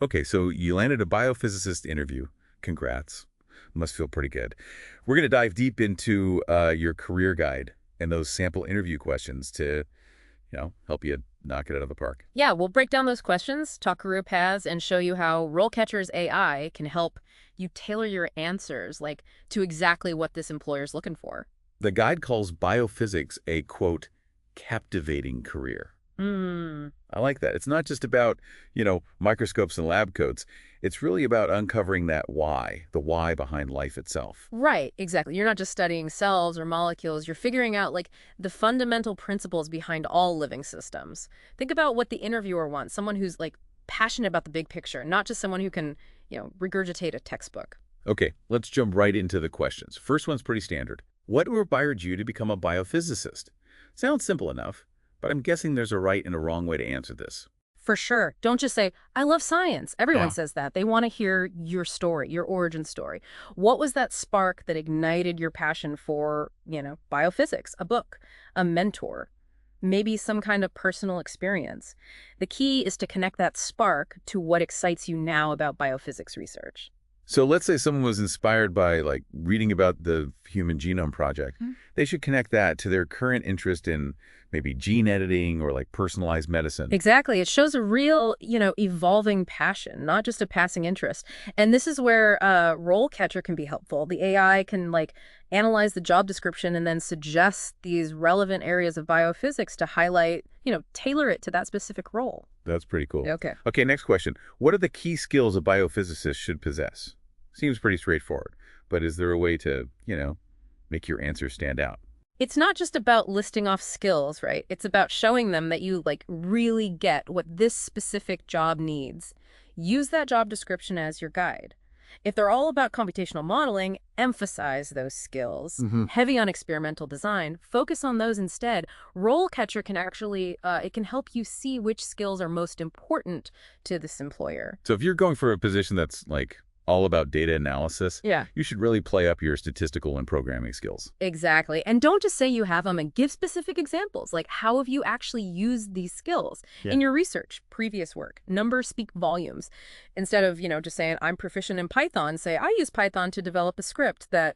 Okay, so you landed a biophysicist interview. Congrats. Must feel pretty good. We're going to dive deep into your career guide and those sample interview questions to, help you knock it out of the park. Yeah, we'll break down those questions, talk career paths, and show you how RoleCatcher's AI can help you tailor your answers, like to exactly what this employer's looking for. The guide calls biophysics a, quote, captivating career. Hmm. I like that. It's not just about, microscopes and lab coats. It's really about uncovering that why, the why behind life itself. Right, exactly. You're not just studying cells or molecules, you're figuring out like the fundamental principles behind all living systems. Think about what the interviewer wants, someone who's like passionate about the big picture, not just someone who can, regurgitate a textbook. Okay, let's jump right into the questions. First one's pretty standard. What inspired you to become a biophysicist? Sounds simple enough, but I'm guessing there's a right and a wrong way to answer this. For sure. Don't just say, I love science. Everyone Yeah. says that. They want to hear your story, your origin story. What was that spark that ignited your passion for, biophysics, a book, a mentor, maybe some kind of personal experience? The key is to connect that spark to what excites you now about biophysics research. So let's say someone was inspired by reading about the Human Genome Project. Hmm. They should connect that to their current interest in maybe gene editing or personalized medicine. Exactly. It shows a real, evolving passion, not just a passing interest. And this is where RoleCatcher can be helpful. The AI can analyze the job description and then suggest these relevant areas of biophysics to highlight, tailor it to that specific role. That's pretty cool. Okay. Okay, next question. What are the key skills a biophysicist should possess? Seems pretty straightforward, but is there a way to, make your answer stand out? It's not just about listing off skills, right? It's about showing them that you really get what this specific job needs. Use that job description as your guide. If they're all about computational modeling, emphasize those skills. Heavy on experimental design, focus on those instead. RoleCatcher can actually, it can help you see which skills are most important to this employer. So if you're going for a position that's all about data analysis, Yeah. you should really play up your statistical and programming skills. Exactly. And don't just say you have them, and give specific examples. Like, how have you actually used these skills in your research, previous work? Numbers speak volumes. Instead of, just saying, I'm proficient in Python, say, I use Python to develop a script that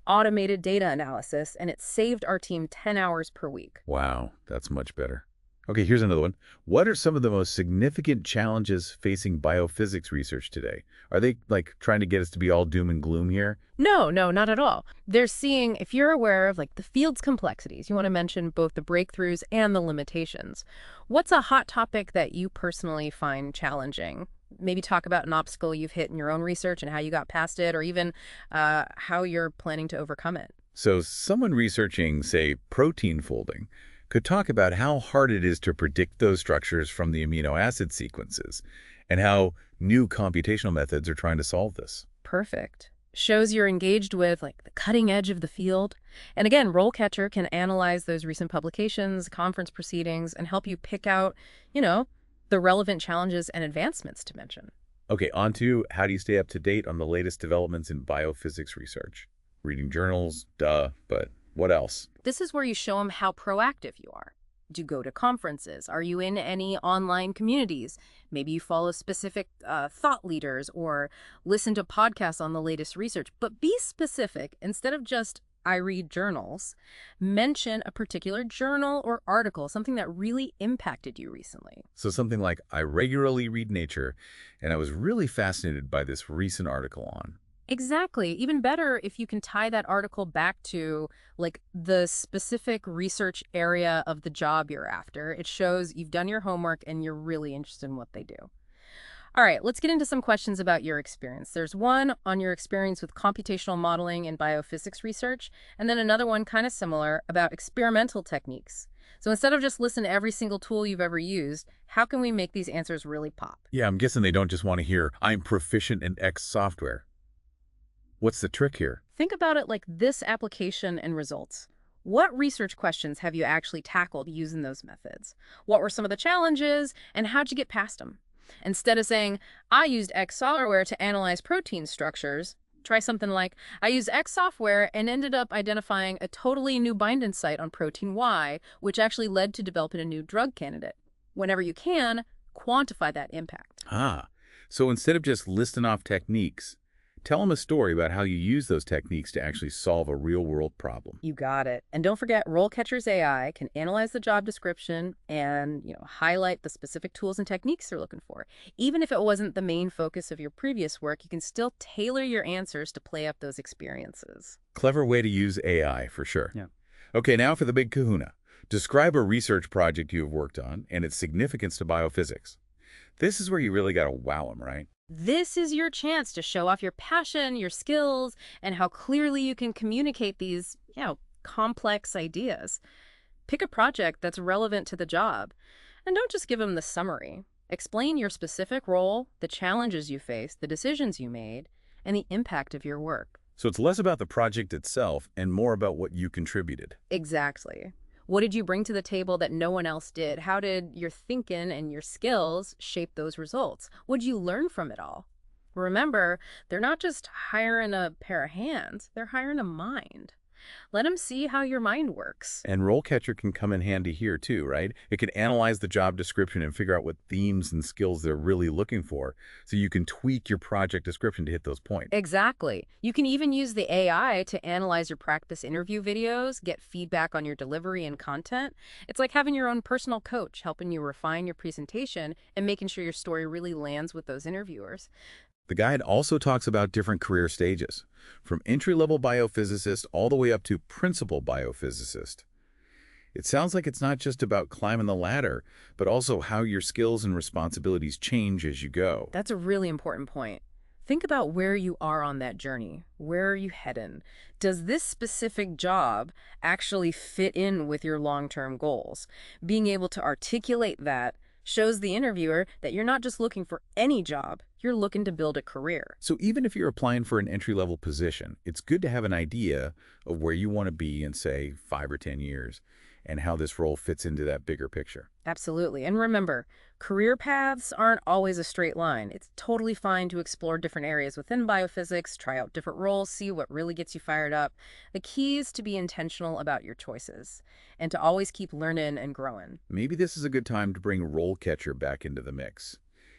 automated data analysis, and it saved our team 10 hours per week. Wow, that's much better. Okay, here's another one. What are some of the most significant challenges facing biophysics research today? Are they trying to get us to be all doom and gloom here? No, not at all. They're seeing, if you're aware of the field's complexities, you want to mention both the breakthroughs and the limitations. What's a hot topic that you personally find challenging? Maybe talk about an obstacle you've hit in your own research and how you got past it, or even how you're planning to overcome it. So someone researching, say, protein folding could talk about how hard it is to predict those structures from the amino acid sequences and how new computational methods are trying to solve this. Perfect. Shows you're engaged with the cutting edge of the field. And again, RoleCatcher can analyze those recent publications, conference proceedings, and help you pick out, the relevant challenges and advancements to mention. Okay, on to how do you stay up to date on the latest developments in biophysics research? Reading journals, duh, but what else? This is where you show them how proactive you are. Do you go to conferences? Are you in any online communities? Maybe you follow specific thought leaders or listen to podcasts on the latest research. But be specific. Instead of just, I read journals, mention a particular journal or article, something that really impacted you recently. So something like, I regularly read Nature, and I was really fascinated by this recent article on. Exactly. Even better if you can tie that article back to the specific research area of the job you're after. It shows you've done your homework and you're really interested in what they do. All right, let's get into some questions about your experience. There's one on your experience with computational modeling and biophysics research, and then another one kind of similar about experimental techniques. So instead of just listen to every single tool you've ever used, how can we make these answers really pop? Yeah, I'm guessing they don't just want to hear, I'm proficient in X software. What's the trick here? Think about it like this: application and results. What research questions have you actually tackled using those methods? What were some of the challenges, and how'd you get past them? Instead of saying, I used X software to analyze protein structures, try something like, I used X software and ended up identifying a totally new binding site on protein Y, which actually led to developing a new drug candidate. Whenever you can, quantify that impact. Ah, So instead of just listing off techniques, tell them a story about how you use those techniques to actually solve a real-world problem. You got it. And don't forget, RoleCatcher's AI can analyze the job description and, highlight the specific tools and techniques they're looking for. Even if it wasn't the main focus of your previous work, you can still tailor your answers to play up those experiences. Clever way to use AI, for sure. Yeah. Okay, now for the big kahuna. Describe a research project you have worked on and its significance to biophysics. This is where you really got to wow them, right? This is your chance to show off your passion, your skills, and how clearly you can communicate these, complex ideas. Pick a project that's relevant to the job, and don't just give them the summary. Explain your specific role, the challenges you faced, the decisions you made, and the impact of your work. So it's less about the project itself and more about what you contributed. Exactly. What did you bring to the table that no one else did? How did your thinking and your skills shape those results? What did you learn from it all? Remember, they're not just hiring a pair of hands, they're hiring a mind. Let them see how your mind works. And RoleCatcher can come in handy here too, right? It can analyze the job description and figure out what themes and skills they're really looking for, so you can tweak your project description to hit those points. Exactly. You can even use the AI to analyze your practice interview videos, get feedback on your delivery and content. It's like having your own personal coach helping you refine your presentation and making sure your story really lands with those interviewers. The guide also talks about different career stages, from entry-level biophysicist all the way up to principal biophysicist. It sounds like it's not just about climbing the ladder, but also how your skills and responsibilities change as you go. That's a really important point. Think about where you are on that journey. Where are you heading? Does this specific job actually fit in with your long-term goals? Being able to articulate that shows the interviewer that you're not just looking for any job, you're looking to build a career. So even if you're applying for an entry-level position, it's good to have an idea of where you want to be in, say, 5 or 10 years, and how this role fits into that bigger picture. Absolutely. And remember, career paths aren't always a straight line. It's totally fine to explore different areas within biophysics, try out different roles, see what really gets you fired up. The key is to be intentional about your choices and to always keep learning and growing. Maybe this is a good time to bring RoleCatcher back into the mix.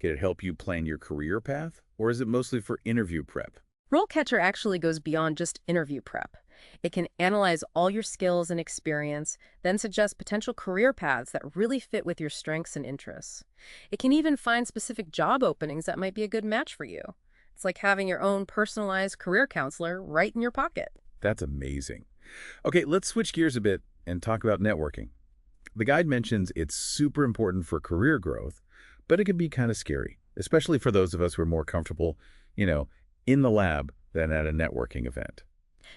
Can it help you plan your career path, or is it mostly for interview prep? RoleCatcher actually goes beyond just interview prep. It can analyze all your skills and experience, then suggest potential career paths that really fit with your strengths and interests. It can even find specific job openings that might be a good match for you. It's like having your own personalized career counselor right in your pocket. That's amazing. Okay, let's switch gears a bit and talk about networking. The guide mentions it's super important for career growth, but it can be kind of scary, especially for those of us who are more comfortable, in the lab than at a networking event.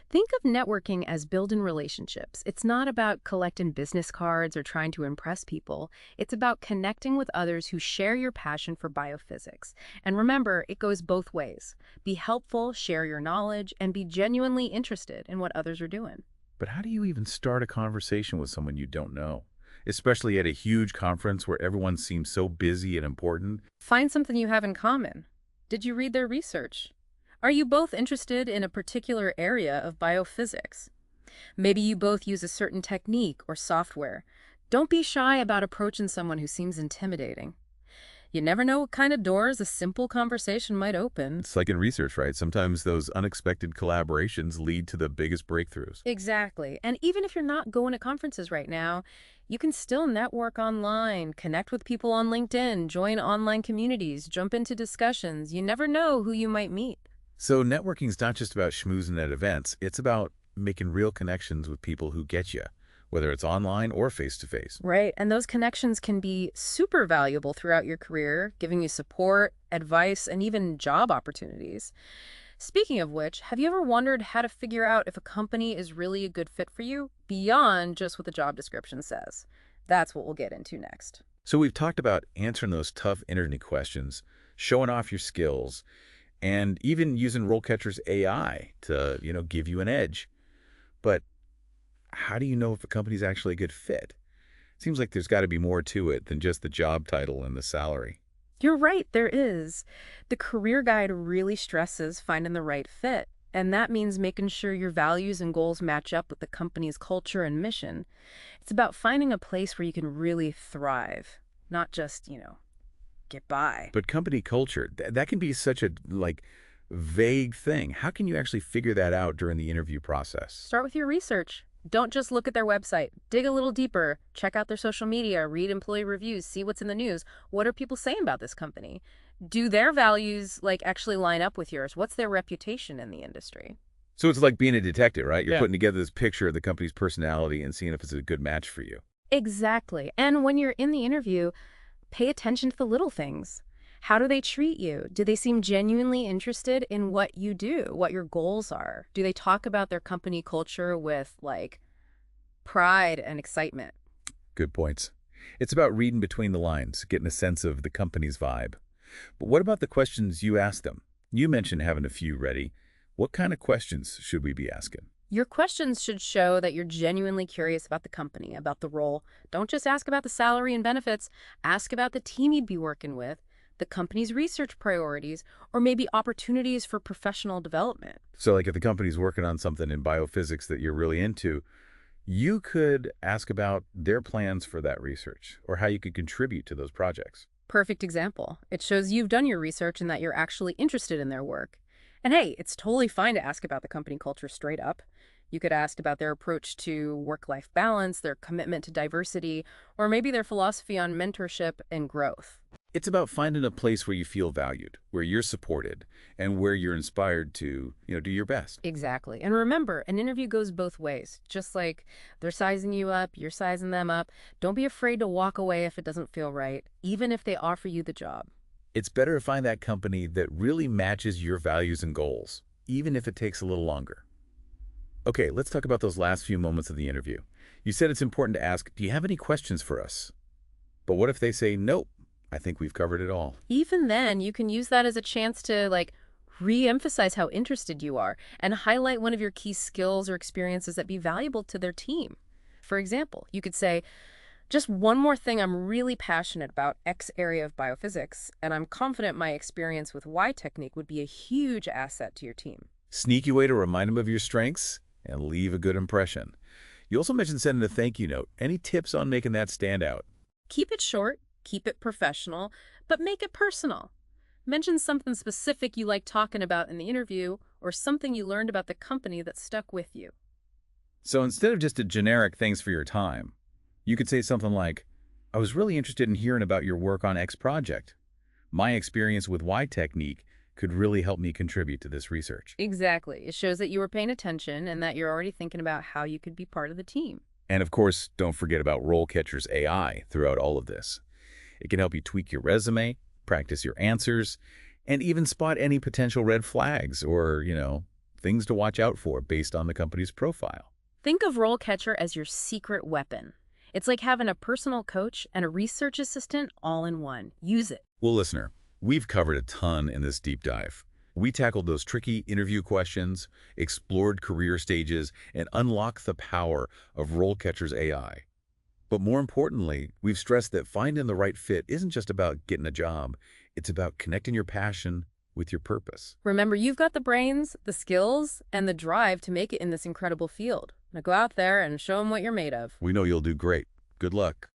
Think of networking as building relationships. It's not about collecting business cards or trying to impress people. It's about connecting with others who share your passion for biophysics. And remember, it goes both ways. Be helpful, share your knowledge, and be genuinely interested in what others are doing. But how do you even start a conversation with someone you don't know, especially at a huge conference where everyone seems so busy and important? Find something you have in common. Did you read their research? Are you both interested in a particular area of biophysics? Maybe you both use a certain technique or software. Don't be shy about approaching someone who seems intimidating. You never know what kind of doors a simple conversation might open. It's like in research, right? Sometimes those unexpected collaborations lead to the biggest breakthroughs. Exactly. And even if you're not going to conferences right now, you can still network online, connect with people on LinkedIn, join online communities, jump into discussions. You never know who you might meet. So networking is not just about schmoozing at events. It's about making real connections with people who get you, whether it's online or face-to-face. Right. And those connections can be super valuable throughout your career, giving you support, advice, and even job opportunities. Speaking of which, have you ever wondered how to figure out if a company is really a good fit for you beyond just what the job description says? That's what we'll get into next. So we've talked about answering those tough interview questions, showing off your skills, and even using RoleCatcher's AI to, give you an edge. But how do you know if a company's actually a good fit? Seems like there's got to be more to it than just the job title and the salary. You're right, there is. The career guide really stresses finding the right fit, and that means making sure your values and goals match up with the company's culture and mission. It's about finding a place where you can really thrive, not just, get by. But company culture, that can be such a, vague thing. How can you actually figure that out during the interview process? Start with your research. Don't just look at their website. Dig a little deeper. Check out their social media. Read employee reviews. See what's in the news. What are people saying about this company? Do their values, actually line up with yours? What's their reputation in the industry? So it's like being a detective, right? You're Yeah. putting together this picture of the company's personality and seeing if it's a good match for you. Exactly. And when you're in the interview, pay attention to the little things. How do they treat you? Do they seem genuinely interested in what you do, what your goals are? Do they talk about their company culture with, pride and excitement? Good points. It's about reading between the lines, getting a sense of the company's vibe. But what about the questions you ask them? You mentioned having a few ready. What kind of questions should we be asking? Your questions should show that you're genuinely curious about the company, about the role. Don't just ask about the salary and benefits. Ask about the team you'd be working with, the company's research priorities, or maybe opportunities for professional development. So if the company's working on something in biophysics that you're really into, you could ask about their plans for that research or how you could contribute to those projects. Perfect example. It shows you've done your research and that you're actually interested in their work. And hey, it's totally fine to ask about the company culture straight up. You could ask about their approach to work-life balance, their commitment to diversity, or maybe their philosophy on mentorship and growth. It's about finding a place where you feel valued, where you're supported, and where you're inspired to, do your best. Exactly. And remember, an interview goes both ways. Just like they're sizing you up, you're sizing them up. Don't be afraid to walk away if it doesn't feel right, even if they offer you the job. It's better to find that company that really matches your values and goals, even if it takes a little longer. Okay, let's talk about those last few moments of the interview. You said it's important to ask, do you have any questions for us? But what if they say, nope, I think we've covered it all? Even then, you can use that as a chance to, re-emphasize how interested you are and highlight one of your key skills or experiences that be valuable to their team. For example, you could say, just one more thing, I'm really passionate about X area of biophysics, and I'm confident my experience with Y technique would be a huge asset to your team. Sneaky way to remind them of your strengths and leave a good impression. You also mentioned sending a thank you note. Any tips on making that stand out? Keep it short, keep it professional, but make it personal. Mention something specific you like talking about in the interview or something you learned about the company that stuck with you. So instead of just a generic thanks for your time, you could say something like, I was really interested in hearing about your work on X project. My experience with Y technique could really help me contribute to this research. Exactly. It shows that you were paying attention and that you're already thinking about how you could be part of the team. And of course, don't forget about RoleCatcher's AI throughout all of this. It can help you tweak your resume, practice your answers, and even spot any potential red flags or, things to watch out for based on the company's profile. Think of RoleCatcher as your secret weapon. It's like having a personal coach and a research assistant all in one. Use it. Well, listener, we've covered a ton in this deep dive. We tackled those tricky interview questions, explored career stages, and unlocked the power of RoleCatcher's AI. But more importantly, we've stressed that finding the right fit isn't just about getting a job. It's about connecting your passion with your purpose. Remember, you've got the brains, the skills, and the drive to make it in this incredible field. Now go out there and show them what you're made of. We know you'll do great. Good luck.